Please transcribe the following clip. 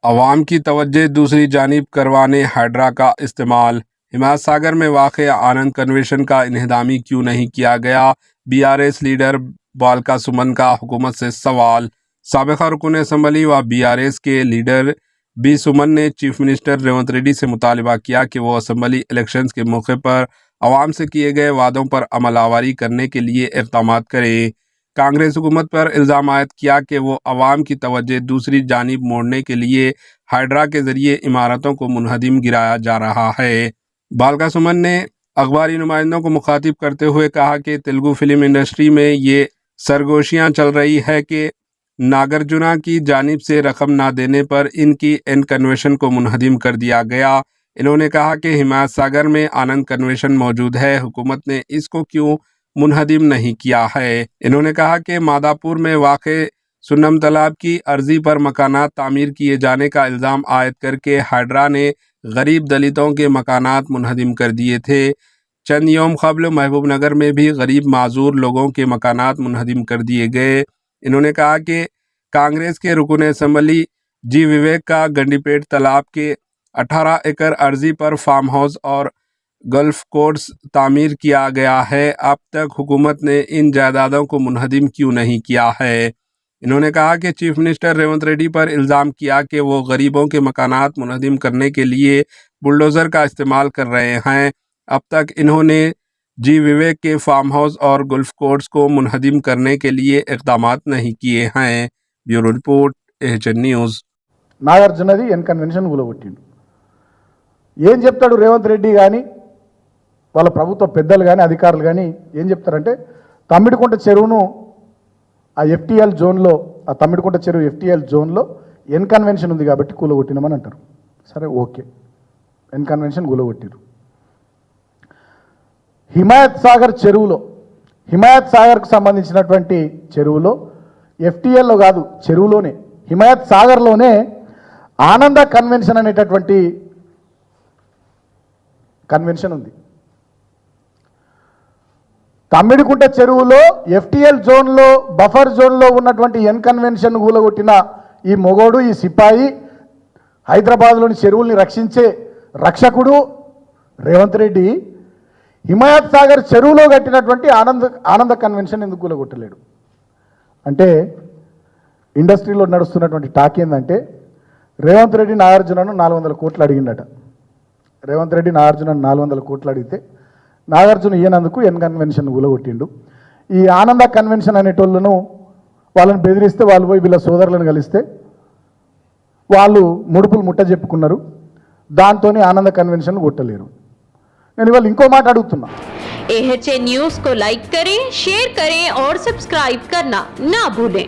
अवाम की तवज्जो दूसरी जानिब करवाने हाइड्रा का इस्तेमाल। हिमायत सागर में वाक़ आनंद कन्वेंशन का इन्हदामी क्यों नहीं किया गया? बीआरएस लीडर बालका सुमन का हुकूमत से सवाल। साबिक़ा रुकन असम्बली व बीआरएस के लीडर बी सुमन ने चीफ मिनिस्टर रेवंत रेड्डी से मुतालबा किया कि वो असम्बली इलेक्शंस के मौके पर अवाम से किए गए वादों पर अमल आवारी करने के लिए इक़दाम करें। कांग्रेस हुकूमत पर इल्ज़ाम आयद किया कि वो अवाम की तवज्जो दूसरी जानिब मोड़ने के लिए हाइड्रा के ज़रिए इमारतों को मुनहदिम गिराया जा रहा है। बालका सुमन ने अखबारी नुमाइंदों को मुखातिब करते हुए कहा कि तेलुगु फिल्म इंडस्ट्री में ये सरगोशियाँ चल रही है कि नागार्जुना की जानिब से रकम ना देने पर इनकी एन कन्वेंशन को मुनहदिम कर दिया गया। इन्होंने कहा कि हिमायत सागर में आनंद कन्वेंशन मौजूद है, हुकूमत ने इसको क्यों मुनहदिम नहीं किया है। इन्होंने कहा कि मादापुर में वाक़े सुन्नम तालाब की अर्जी पर मकानात तामीर किए जाने का इल्ज़ाम आयद करके हाइड्रा ने गरीब दलितों के मकानात मुनहदिम कर दिए थे। चंद यौम क़ब्ल महबूब नगर में भी गरीब माजूर लोगों के मकानात मुनहदिम कर दिए गए। इन्होंने कहा कि कांग्रेस के रुकन असम्बली जी विवेक का गंडीपेट तालाब के 18 एकड़ अर्जी पर फार्म हाउस और गल्फ कोर्स तामीर किया गया है। अब तक हुकूमत ने इन जायदादों को मुनहदिम क्यों नहीं किया है। इन्होंने कहा कि चीफ मिनिस्टर रेवंत रेड्डी पर इल्ज़ाम किया कि वो गरीबों के मकानात मुनहदिम करने के लिए बुलडोज़र का इस्तेमाल कर रहे हैं। अब तक इन्होंने जी विवेक के फार्म हाउस और गल्फ कोर्स को मुनहदिम करने के लिए इक़दामात नहीं किए हैं। Bureau report HN news. నాగార్జునది ఎన్ కన్వెన్షన్ కూలగొట్టిండు. ఏం చెప్తాడు రేవంత్ రెడ్డి కానీ వాళ్ళ ప్రభుత్వ పెద్దలు కానీ అధికారులు కానీ ఏం చెప్తారంటే తమ్మిడికుంట చెరువును ఆ ఎఫ్టీఎల్ జోన్లో ఆ తమ్మిడికుంట చెరువు ఎఫ్టీఎల్ జోన్లో ఎన్ కన్వెన్షన్ ఉంది కాబట్టి కూలగొట్టినామని అంటారు. సరే ఓకే, ఎన్ కన్వెన్షన్ కూలగొట్టిరు. హిమాయత్ సాగర్ చెరువులో హిమాయత్ సాగర్కు సంబంధించినటువంటి చెరువులో ఎఫ్టీఎల్లో కాదు చెరువులోనే హిమాయత్ సాగర్లోనే ఆనంద కన్వెన్షన్ అనేటటువంటి కన్వెన్షన్ ఉంది. తమ్మిడికుంట చెరువులో ఎఫ్టీఎల్ జోన్లో బఫర్ జోన్లో ఉన్నటువంటి ఎన్ కన్వెన్షన్ కూలగొట్టిన ఈ మొగోడు ఈ సిపాయి హైదరాబాద్లోని చెరువుల్ని రక్షించే రక్షకుడు రేవంత్ రెడ్డి హిమాయత్ సాగర్ చెరువులో కట్టినటువంటి ఆనంద కన్వెన్షన్ ఎందుకు కూలగొట్టలేడు అంటే ఇండస్ట్రీలో నడుస్తున్నటువంటి టాక్ ఏంటంటే రేవంత్ రెడ్డి నాగార్జునను 400 కోట్లు అడిగిండట. రేవంత్ రెడ్డి నాగార్జునను 400 కోట్లు అడిగితే నాగార్జున ఈయనందుకు ఎన్ కన్వెన్షన్ కూలగొట్టిండు. ఈ ఆనంద కన్వెన్షన్ అనేటోళ్ళను వాళ్ళని బెదిరిస్తే వాళ్ళు పోయి వీళ్ళ సోదరులను కలిస్తే వాళ్ళు ముడుపులు ముట్ట చెప్పుకున్నారు. దాంతో ఆనంద కన్వెన్షన్ కొట్టలేరు. నేను ఇవాళ ఇంకో మాట అడుగుతున్నా. AHN न्यूज़ को लाइक करें, शेयर करें और सब्सक्राइब करना ना भूलें।